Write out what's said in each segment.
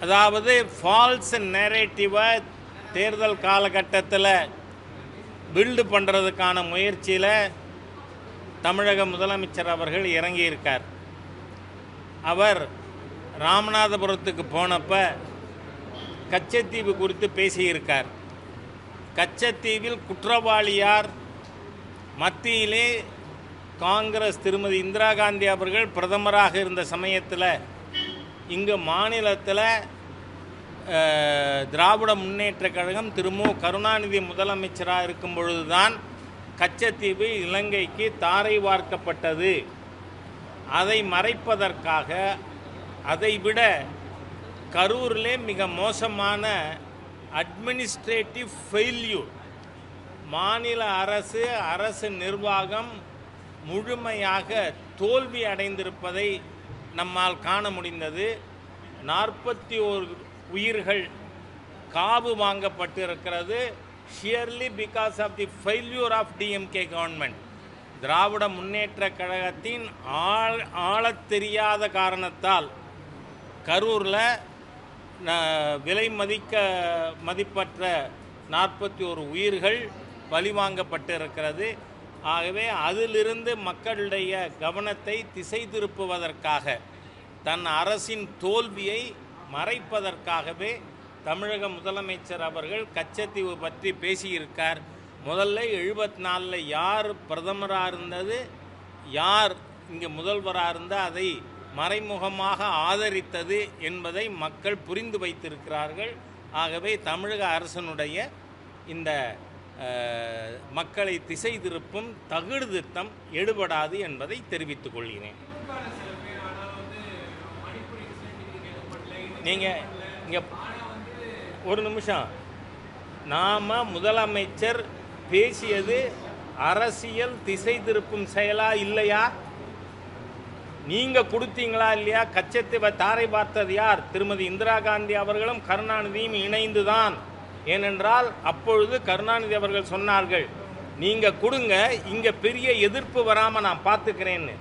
அதாவது ஃபால்ஸ் நேரேட்டிவை தேர்தல் காலகட்டத்தில் பில்டு பண்ணுறதுக்கான முயற்சியில் தமிழக முதலமைச்சர் அவர்கள் இறங்கியிருக்கார். அவர் ராமநாதபுரத்துக்கு போனப்போ கச்சத்தீவு குறித்து பேசியிருக்கார். கச்சத்தீவில் குற்றவாளியார், மத்தியிலே காங்கிரஸ் திருமதி இந்திரா காந்தி அவர்கள் பிரதமராக இருந்த சமயத்தில் இங்கு மாநிலத்தில் திராவிட முன்னேற்ற கழகம் திரு மு கருணாநிதி முதலமைச்சராக இருக்கும் பொழுதுதான் கச்சத்தீவு இலங்கைக்கு தாரை வார்க்கப்பட்டது. அதை மறைப்பதற்காக அதைவிட கரூரிலே மிக மோசமான அட்மினிஸ்ட்ரேட்டிவ் ஃபெயில்யூர், மாநில அரசு நிர்வாகம் முழுமையாக தோல்வி அடைந்திருப்பதை நம்மால் காண முடிந்தது. 41 உயிர்கள் காவு வாங்கப்பட்டிருக்கிறது. Surely because of the failure of DMK government. திராவிட முன்னேற்ற கழகத்தின் ஆளத் தெரியாத காரணத்தால் கரூரில் விலை மதிப்பற்ற 41 உயிர்கள் பலிவாங்கப்பட்டிருக்கிறது. ஆகவே அதிலிருந்து மக்களுடைய கவனத்தை திசை திருப்புவதற்காக, தன் அரசின் தோல்வியை மறைப்பதற்காகவே தமிழக முதலமைச்சர் அவர்கள் கச்சத்தீவு பற்றி பேசியிருக்கார். முதல்ல 74 யார் பிரதமராக இருந்தது, யார் இங்கே முதல்வராக இருந்தால் அதை மறைமுகமாக ஆதரித்தது என்பதை மக்கள் புரிந்து வைத்திருக்கிறார்கள். ஆகவே தமிழக அரசனுடைய இந்த மக்களை திசை திருப்பும் தகுடு திட்டம் எடுபடாது என்பதை தெரிவித்துக் கொள்கிறேன். நீங்கள் இங்கே ஒரு நிமிஷம், நாம் முதலமைச்சர் பேசியது அரசியல் திசை திருப்பும் செயலா இல்லையா? நீங்கள் கொடுத்தீங்களா இல்லையா? கச்சத்தீவை தாரை பார்த்தது யார்? திருமதி இந்திரா காந்தி அவர்களும் கருணாநிதியும் இணைந்துதான். ஏனென்றால் அப்பொழுது கருணாநிதி அவர்கள் சொன்னார்கள், நீங்கள் கொடுங்க, இங்கே பெரிய எதிர்ப்பு வராமல் நான் பார்த்துக்கிறேன்னு.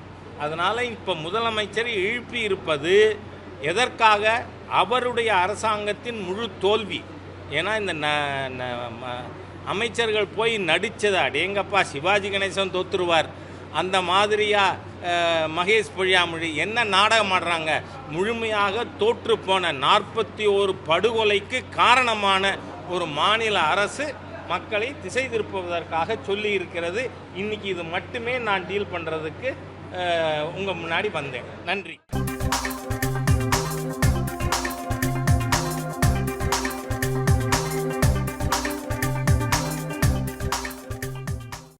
அதனால் இப்போ முதலமைச்சர் எழுப்பி இருப்பது எதற்காக? அவருடைய அரசாங்கத்தின் முழு தோல்வி. ஏன்னா இந்த அமைச்சர்கள் போய் நடித்ததா, அடேங்கப்பா சிவாஜி கணேசன் தோற்றுருவார் அந்த மாதிரியா, மகேஷ் பொழியாமொழி என்ன நாடகம் ஆடுறாங்க? முழுமையாக தோற்று போன 41 படுகொலைக்கு காரணமான ஒரு மாநில அரசு மக்களை திசை திருப்புவதற்காக சொல்லி இருக்கிறது. இன்னைக்கு இது மட்டுமே நான் டீல் பண்ணுறதுக்கு உங்கள் முன்னாடி வந்தேன். நன்றி.